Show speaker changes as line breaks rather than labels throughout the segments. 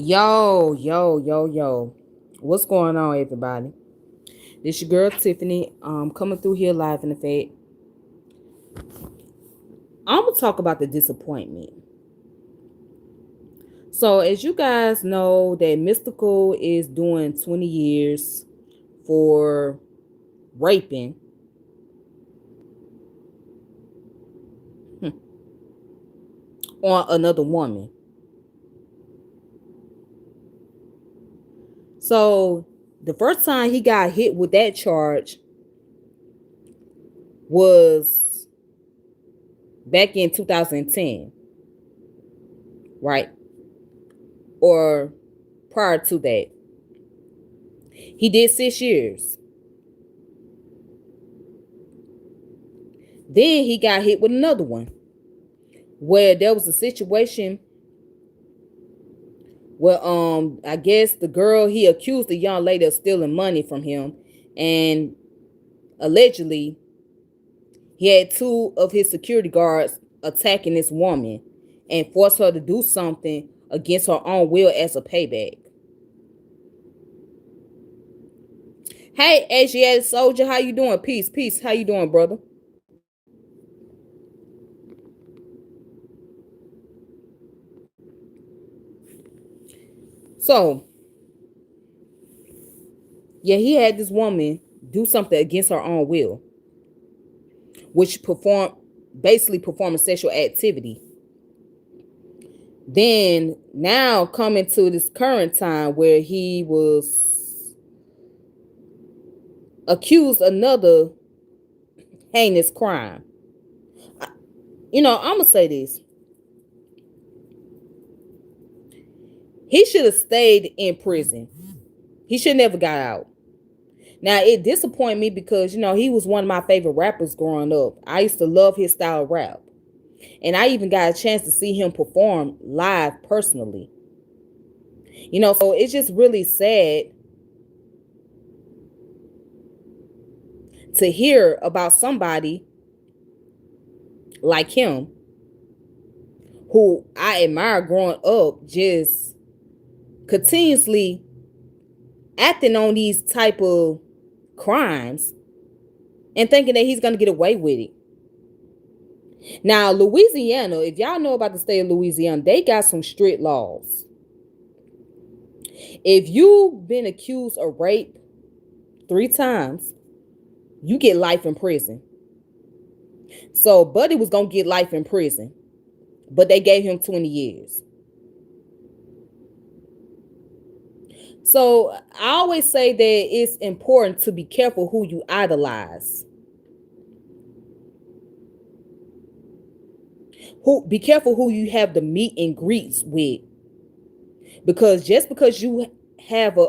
Yo, yo, yo, yo. What's going on, everybody? This your girl Tiffany. Coming through here live in effect. I'm gonna talk about the disappointment. So, as you guys know, that Mystical is doing 20 years for raping on another woman. So, the first time he got hit with that charge was back in 2010, right? Or prior to that. He did 6 years. Then he got hit with another one where there was a situation where I guess the girl, he accused the young lady of stealing money from him, and allegedly he had two of his security guards attacking this woman and forced her to do something against her own will as a payback. Hey, Asiatic soldier, how you doing? Peace, peace. How you doing, brother? So, yeah, he had this woman do something against her own will, which basically performing sexual activity. Then now coming to this current time where he was accused another heinous crime. I'm gonna say this. He should have stayed in prison. He should never got out. Now it disappointed me because he was one of my favorite rappers growing up. I used to love his style of rap. And I even got a chance to see him perform live personally. So it's just really sad to hear about somebody like him who I admire growing up just continuously acting on these type of crimes and thinking that he's going to get away with it. Now, Louisiana, if y'all know about the state of Louisiana, they got some strict laws. If you've been accused of rape 3 times, you get life in prison. So Buddy was going to get life in prison, but they gave him 20 years. So I always say that it's important to be careful who you idolize. Be careful who you have the meet and greets with. Because just because you have a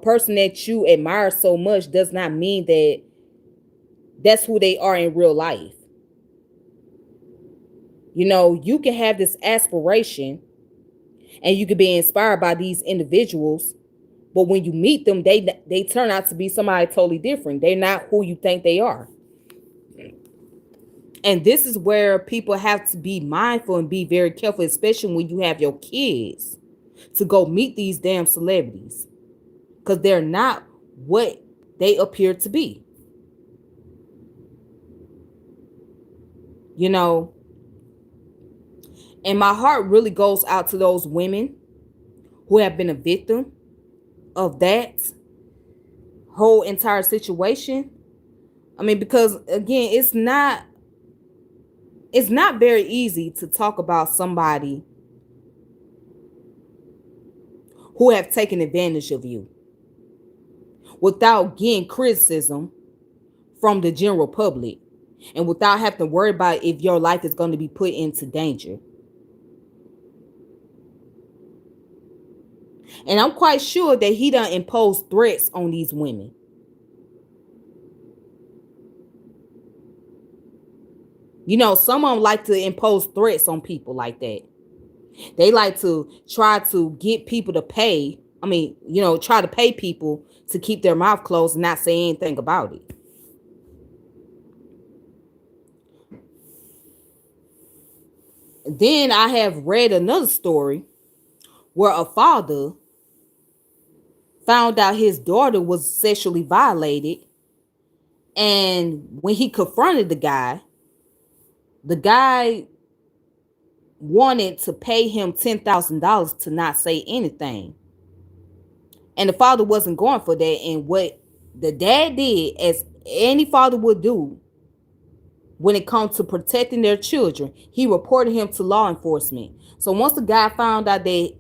person that you admire so much does not mean that that's who they are in real life. You can have this aspiration and you can be inspired by these individuals, but when you meet them, they turn out to be somebody totally different. They're not who you think they are. And this is where people have to be mindful and be very careful, especially when you have your kids, to go meet these damn celebrities, because they're not what they appear to be. And my heart really goes out to those women who have been a victim of that whole entire situation. I mean, because again, it's not very easy to talk about somebody who have taken advantage of you without getting criticism from the general public and without having to worry about if your life is going to be put into danger. And I'm quite sure that he done imposed threats on these women. Some of them like to impose threats on people like that. They like to try to get people to pay. Try to pay people to keep their mouth closed and not say anything about it. Then I have read another story where a father found out his daughter was sexually violated, and when he confronted the guy wanted to pay him $10,000 to not say anything. And the father wasn't going for that. And what the dad did, as any father would do when it comes to protecting their children, he reported him to law enforcement. So once the guy found out that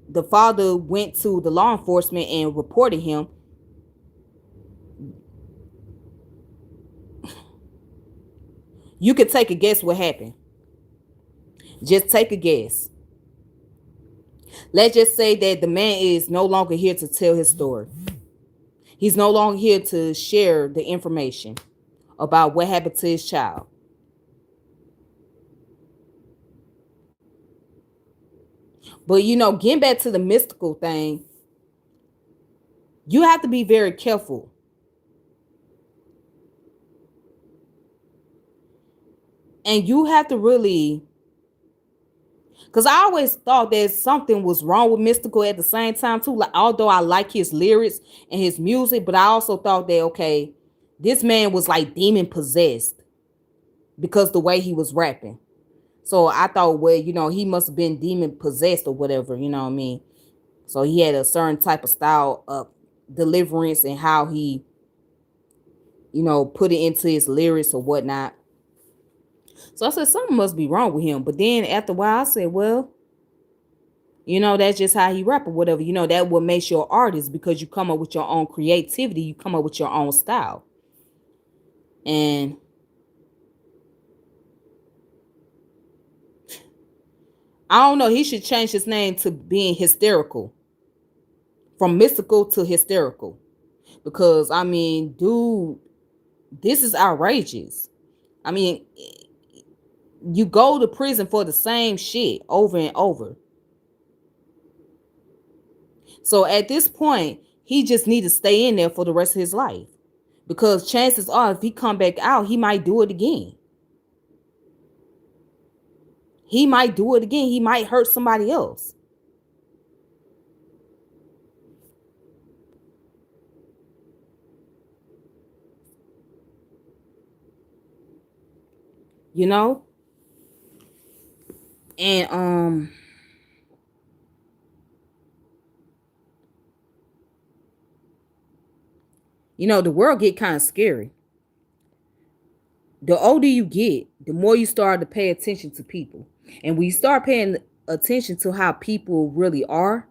the father went to the law enforcement and reported him, you could take a guess what happened. Just take a guess. Let's just say that the man is no longer here to tell his story. He's no longer here to share the information about what happened to his child. But getting back to the mystical thing, you have to be very careful. And you have to really, because I always thought that something was wrong with Mystical at the same time too. Like, although I like his lyrics and his music, but I also thought that, okay, this man was like demon possessed because the way he was rapping. So I thought, well, he must have been demon possessed or whatever, you know what I mean? So he had a certain type of style of deliverance and how he, put it into his lyrics or whatnot. So I said, something must be wrong with him. But then after a while, I said, well, that's just how he rap or whatever. That what makes you an artist, because you come up with your own creativity. You come up with your own style. And I don't know. He should change his name to being hysterical. From mystical to hysterical. Because, I mean, dude, this is outrageous. I mean, you go to prison for the same shit over and over. So at this point, he just need to stay in there for the rest of his life. Because chances are, if he come back out, he might do it again. He might do it again. He might hurt somebody else. You know? And the world get kind of scary. The older you get, the more you start to pay attention to people. And when you start paying attention to how people really are,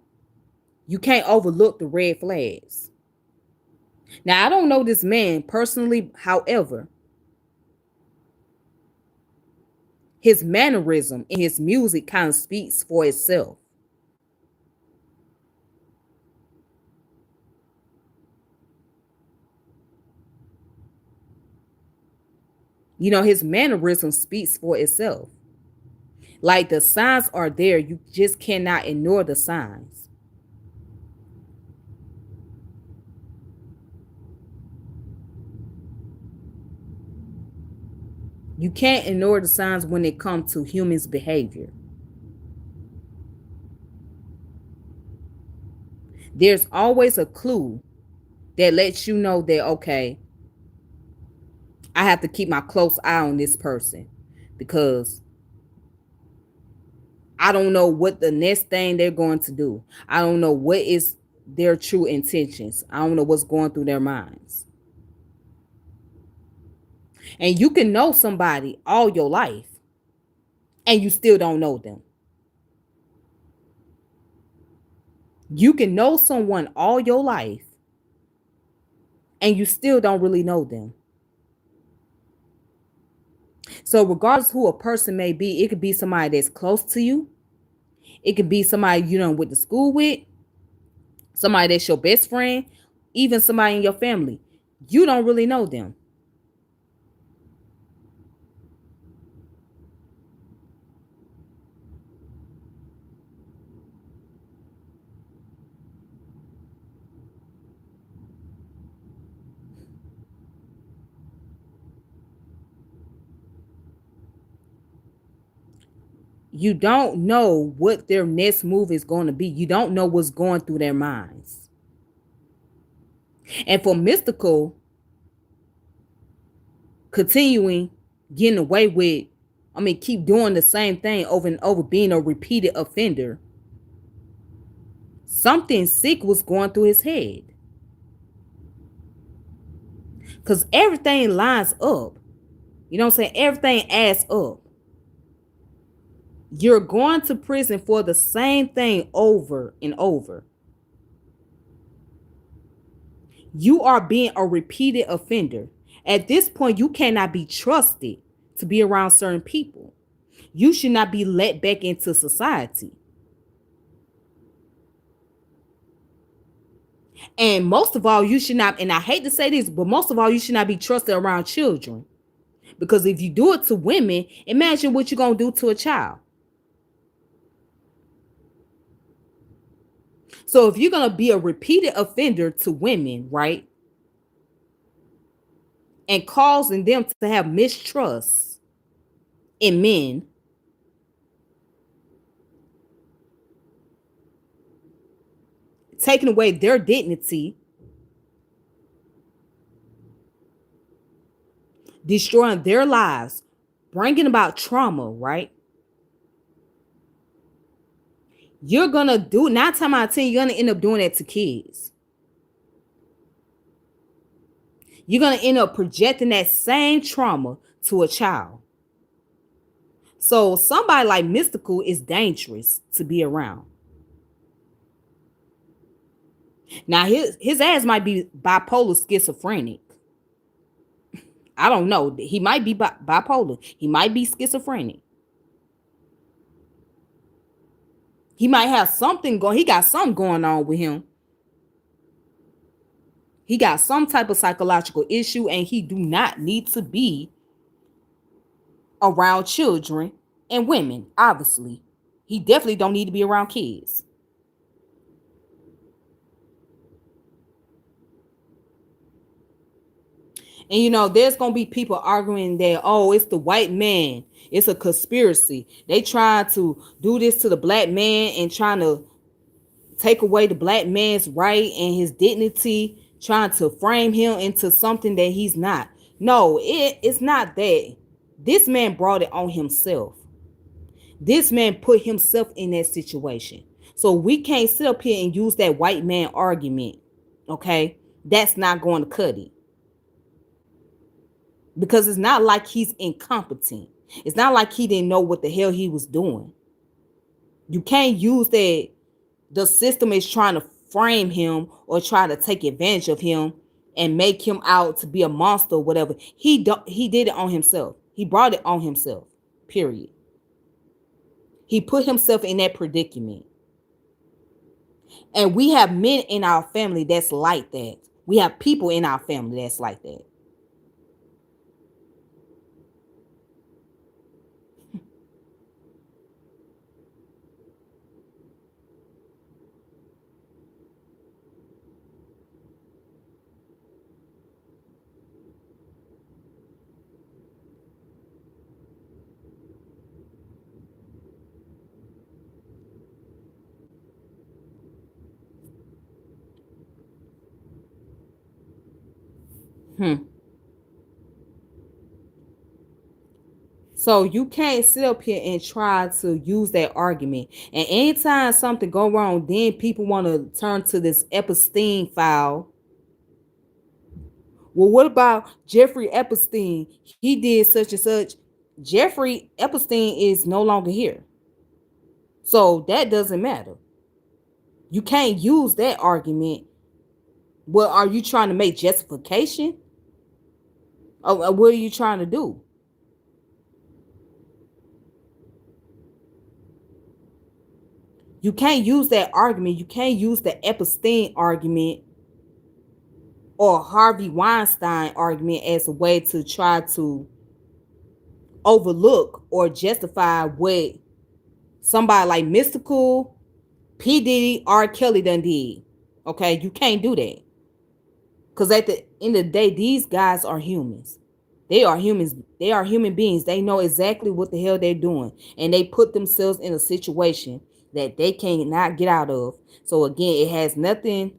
you can't overlook the red flags. Now, I don't know this man personally, however, his mannerism and his music kind of speaks for itself. His mannerism speaks for itself. Like, the signs are there. You just cannot ignore the signs. You can't ignore the signs when it comes to humans' behavior. There's always a clue that lets you know that, okay, I have to keep my close eye on this person, because I don't know what the next thing they're going to do. I don't know what is their true intentions. I don't know what's going through their minds. And you can know somebody all your life and you still don't know them. You can know someone all your life and you still don't really know them. So regardless who a person may be, it could be somebody that's close to you. It could be somebody you done went to school with, somebody that's your best friend, even somebody in your family. You don't really know them. You don't know what their next move is going to be. You don't know what's going through their minds. And for Mystikal, continuing getting away with, keep doing the same thing over and over, being a repeated offender, something sick was going through his head. Because everything lines up. You know what I'm saying? Everything adds up. You're going to prison for the same thing over and over. You are being a repeated offender. At this point, you cannot be trusted to be around certain people. You should not be let back into society. And most of all, you should not, and I hate to say this, but most of all, you should not be trusted around children. Because if you do it to women, imagine what you're going to do to a child. So if you're going to be a repeated offender to women, right? And causing them to have mistrust in men, taking away their dignity, destroying their lives, bringing about trauma, right? You're going to do, 9 times out of 10, you're going to end up doing that to kids. You're going to end up projecting that same trauma to a child. So somebody like Mystikal is dangerous to be around. Now, his ass might be bipolar schizophrenic. I don't know. He might be bipolar. He might be schizophrenic. He might have something going. He got something going on with him. He got some type of psychological issue, and he do not need to be around children and women. Obviously, he definitely don't need to be around kids. And you know, there's gonna be people arguing that, oh, it's the white man, it's a conspiracy. They trying to do this to the black man and trying to take away the black man's right and his dignity, trying to frame him into something that he's not. No, it's not that. This man brought it on himself. This man put himself in that situation. So we can't sit up here and use that white man argument. Okay? That's not going to cut it. Because it's not like he's incompetent. It's not like he didn't know what the hell he was doing. You can't use that the system is trying to frame him or try to take advantage of him and make him out to be a monster or whatever. He did it on himself. He brought it on himself. Period. He put himself in that predicament. And we have men in our family that's like that. We have people in our family that's like that. So you can't sit up here and try to use that argument. And anytime something go wrong, then people want to turn to this Epstein file. Well, what about Jeffrey Epstein? He did such and such. Jeffrey Epstein is no longer here. So that doesn't matter. You can't use that argument. Well, are you trying to make justification? Or what are you trying to do? You can't use that argument. You can't use the Epstein argument or Harvey Weinstein argument as a way to try to overlook or justify what somebody like Mystikal, P. Diddy, R. Kelly done did. Okay, you can't do that. Because at the end of the day, these guys are humans. They are humans. They are human beings. They know exactly what the hell they're doing. And they put themselves in a situation that they cannot get out of. So again, it has nothing.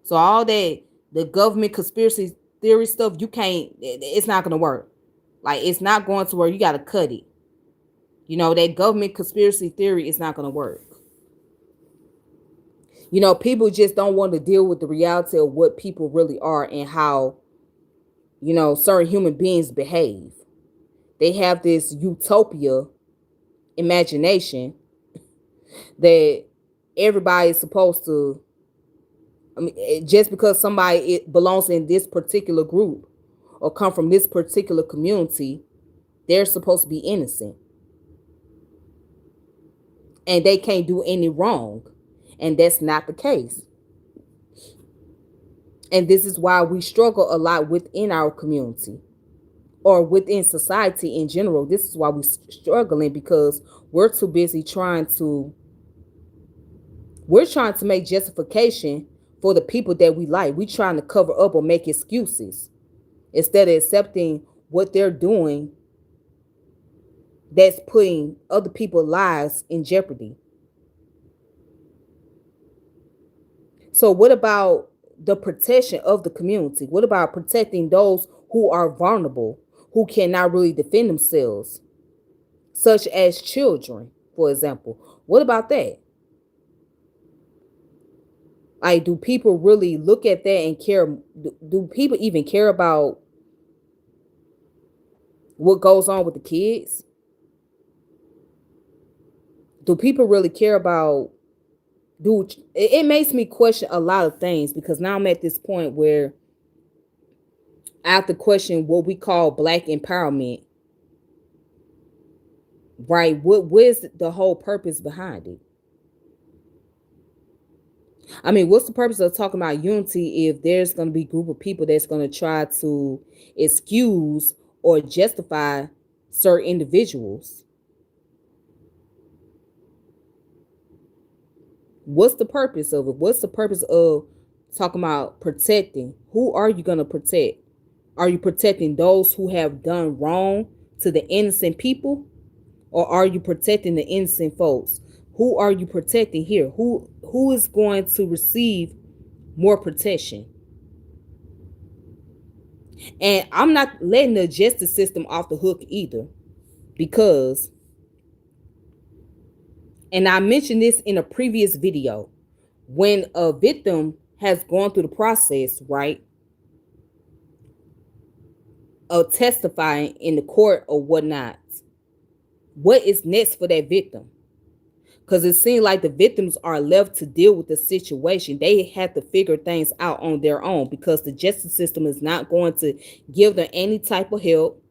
So all that the government conspiracy theory stuff, you can't, it's not gonna work. Like it's not going to work. You gotta cut it. That government conspiracy theory is not gonna work. People just don't want to deal with the reality of what people really are and how, certain human beings behave. They have this utopia imagination that everybody is supposed to, just because somebody belongs in this particular group or come from this particular community, they're supposed to be innocent. And they can't do any wrong. And that's not the case. And this is why we struggle a lot within our community or within society in general. This is why we're struggling, because we're too busy trying to make justification for the people that we like. We're trying to cover up or make excuses instead of accepting what they're doing that's putting other people's lives in jeopardy. So what about the protection of the community? What about protecting those who are vulnerable, who cannot really defend themselves, such as children, for example? What about that? Like, do people really look at that and care? Do people even care about what goes on with the kids? Do people really care about, it makes me question a lot of things, because now I'm at this point where I have to question what we call Black empowerment, right? What's the whole purpose behind it? I mean, what's the purpose of talking about unity if there's going to be a group of people that's going to try to excuse or justify certain individuals? What's the purpose of it? What's the purpose of talking about protecting? Who are you going to protect? Are you protecting those who have done wrong to the innocent people? Or are you protecting the innocent folks? Who are you protecting here? Who is going to receive more protection? And I'm not letting the justice system off the hook either, because, and I mentioned this in a previous video, when a victim has gone through the process, right, of testifying in the court or whatnot, what is next for that victim? Because it seems like the victims are left to deal with the situation. They have to figure things out on their own, because the justice system is not going to give them any type of help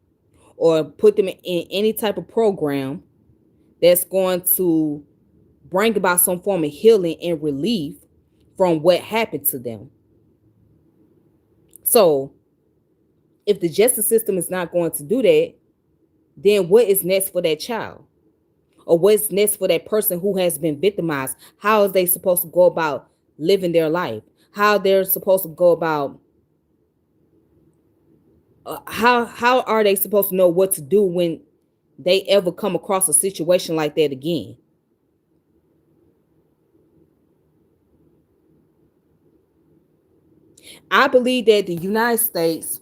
or put them in any type of program that's going to bring about some form of healing and relief from what happened to them. So if the justice system is not going to do that, then what is next for that child? Or what's next for that person who has been victimized? How is they supposed to go about living their life? How they're supposed to go about, how are they supposed to know what to do when they ever come across a situation like that again? I believe that the United States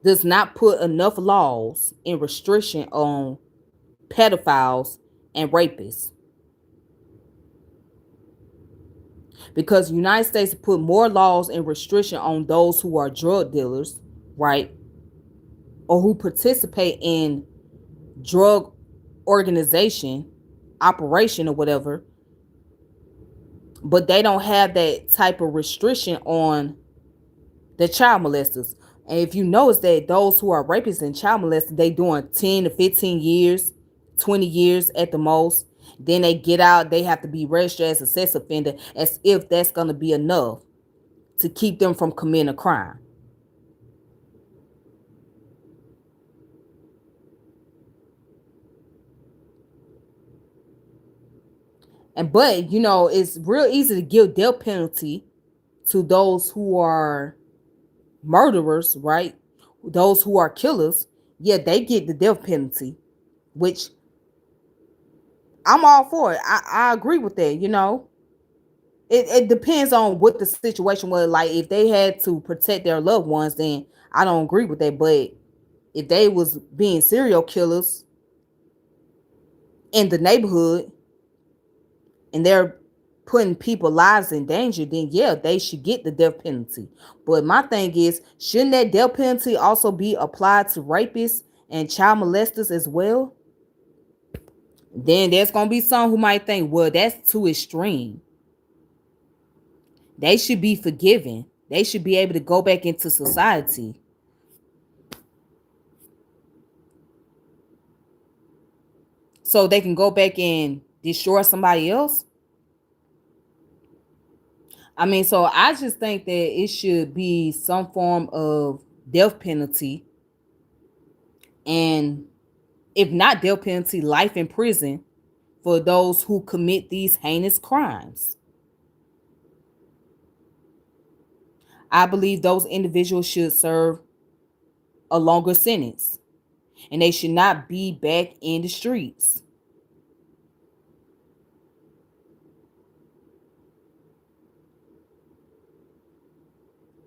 does not put enough laws and restriction on pedophiles and rapists, because the United States put more laws and restriction on those who are drug dealers, right, or who participate in drug organization, operation, or whatever, but they don't have that type of restriction on the child molesters. And if you notice that those who are rapists and child molesters, they doing 10 to 15 years, 20 years at the most. Then they get out, they have to be registered as a sex offender, as if that's going to be enough to keep them from committing a crime. But it's real easy to give death penalty to those who are murderers, right? those who are killers, yeah, they get the death penalty, which I'm all for it. I agree with that, you know. It depends on what the situation was. Like if they had to protect their loved ones, then I don't agree with that. But if they was being serial killers in the neighborhood and they're putting people's lives in danger, then yeah, they should get the death penalty. But my thing is, shouldn't that death penalty also be applied to rapists and child molesters as well? Then there's gonna be some who might think, well, that's too extreme. They should be forgiven. They should be able to go back into society. So they can go back and destroy somebody else. I mean, so I just think that it should be some form of death penalty, and if not death penalty, life in prison for those who commit these heinous crimes. I believe those individuals should serve a longer sentence and they should not be back in the streets.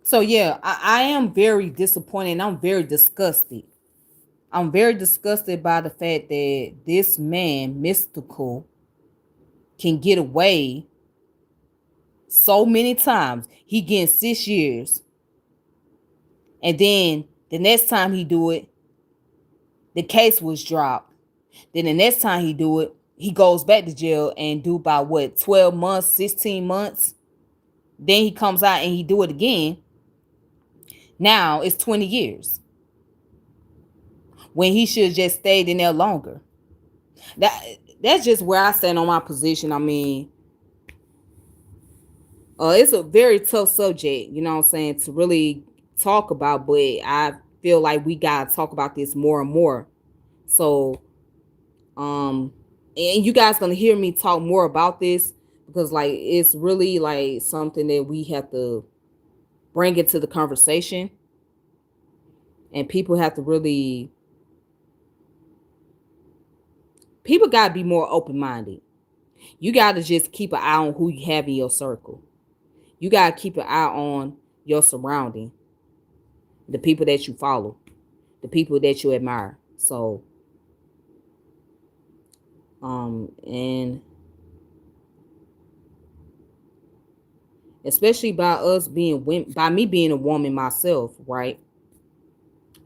So yeah, I am very disappointed and I'm very disgusted. I'm very disgusted by the fact that this man, Mystical, can get away so many times. He getting 6 years. And then the next time he do it, the case was dropped. Then the next time he do it, he goes back to jail and do about what, 12 months, 16 months. Then he comes out and he do it again. Now it's 20 years when he should just stayed in there longer. That that's just where I stand on my position. I mean, it's a very tough subject, you know what I'm saying, to really talk about, but I feel like we gotta talk about this more and more. So, um, and you guys gonna hear me talk more about this because like it's really like something that we have to bring into the conversation, and people gotta be more open minded. You gotta just keep an eye on who you have in your circle. You gotta keep an eye on your surrounding, the people that you follow, the people that you admire. So, and especially by us being women, by me being a woman myself, right?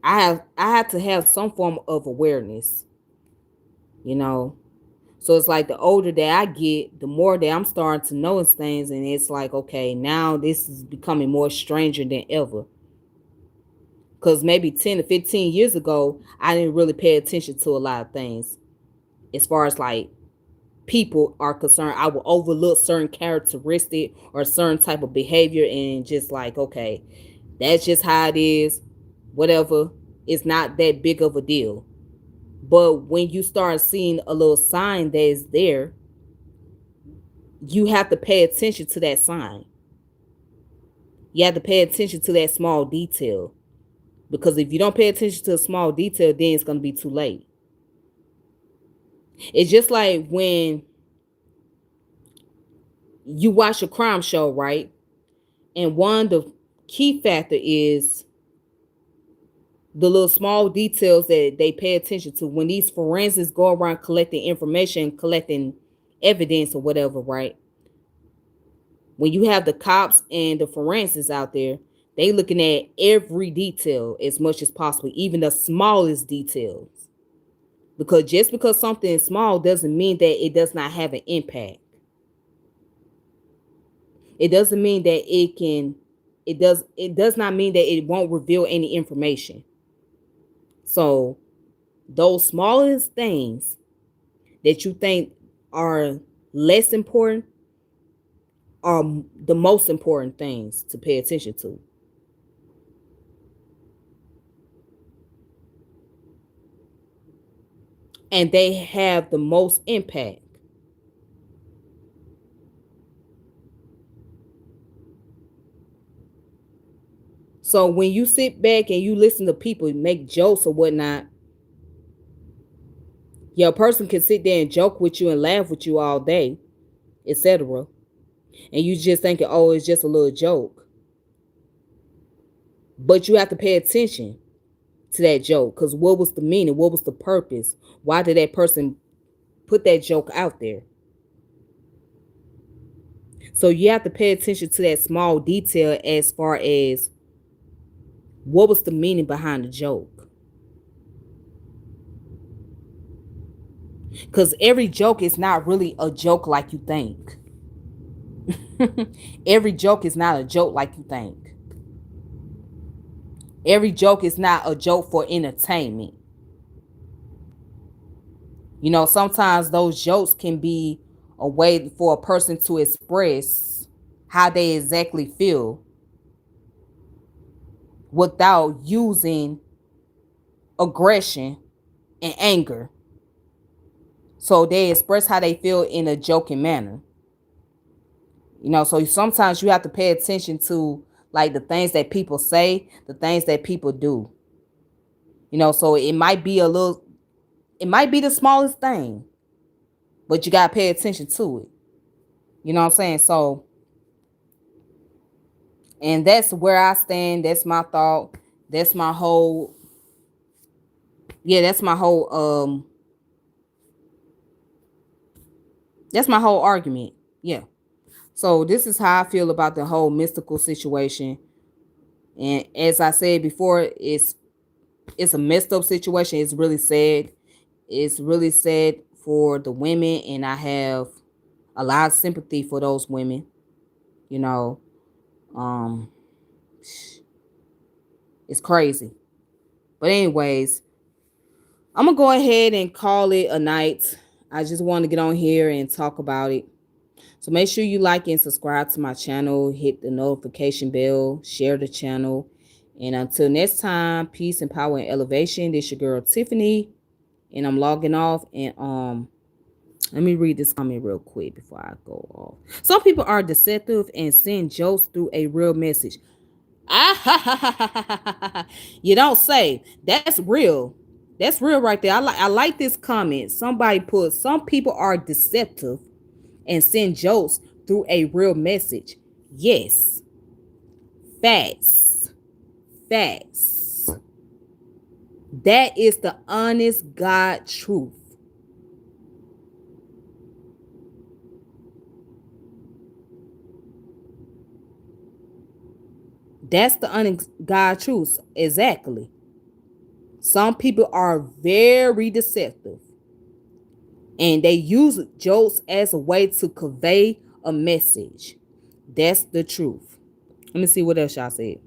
I have to have some form of awareness, you know. So it's like the older that I get, the more that I'm starting to notice things, and it's like, okay, now this is becoming more stranger than ever. Because maybe 10 to 15 years ago, I didn't really pay attention to a lot of things as far as like people are concerned. I will overlook certain characteristic or certain type of behavior and just like, okay, that's just how it is. Whatever. It's not that big of a deal. But when you start seeing a little sign that is there, you have to pay attention to that sign. You have to pay attention to that small detail. Because if you don't pay attention to a small detail, then it's going to be too late. It's just like when you watch a crime show, right? And one of the key factor is the little small details that they pay attention to when these forensics go around collecting information, collecting evidence or whatever, right? When you have the cops and the forensics out there, they looking at every detail as much as possible, even the smallest details. Because just because something is small doesn't mean that it does not have an impact. It doesn't mean that it does not mean that it won't reveal any information. So those smallest things that you think are less important are the most important things to pay attention to. And they have the most impact. So when you sit back and you listen to people make jokes or whatnot, your person can sit there and joke with you and laugh with you all day, etc. And you just thinking, oh, it's just a little joke. But you have to pay attention to that joke, because what was the meaning? What was the purpose? Why did that person put that joke out there? So you have to pay attention to that small detail as far as what was the meaning behind the joke. Because every joke is not really a joke like you think. Every joke is not a joke like you think. Every joke is not a joke for entertainment. You know, sometimes those jokes can be a way for a person to express how they exactly feel without using aggression and anger. So they express how they feel in a joking manner. You know, so sometimes you have to pay attention to like the things that people say, the things that people do. You know, so it might be the smallest thing, but you gotta pay attention to it. You know what I'm saying? So, and that's where I stand. That's my thought. That's my whole, yeah, that's my whole argument. Yeah. So this is how I feel about the whole mystical situation. And as I said before, it's a messed up situation. It's really sad. It's really sad for the women, and I have a lot of sympathy for those women. You know, um, it's crazy. But anyways, I'm gonna go ahead and call it a night. I just want to get on here and talk about it. So make sure you like and subscribe to my channel, hit the notification bell, share the channel. And until next time, peace and power and elevation. This your girl Tiffany, and I'm logging off. And let me read this comment real quick before I go off. Some people are deceptive and send jokes through a real message. Ah, you don't say. That's real. That's real right there. I like this comment. Somebody put, some people are deceptive and send jokes through a real message. Yes. Facts. Facts. That is the honest God truth. That's the honest God truth. Exactly. Some people are very deceptive, and they use jokes as a way to convey a message. That's the truth. Let me see what else y'all said.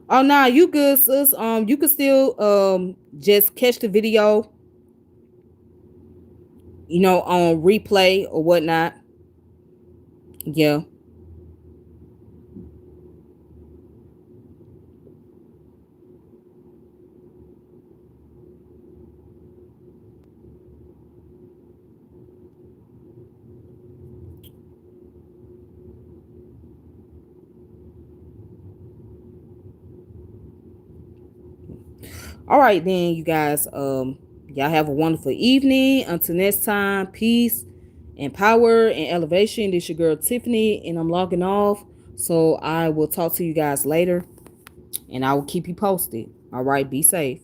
Oh, nah, you good, sis. You can still just catch the video, you know, on replay or whatnot. Yeah. All right, then, you guys. Y'all have a wonderful evening. Until next time, peace and power and elevation. This your girl Tiffany, and I'm logging off. So I will talk to you guys later, and I will keep you posted. All right, be safe.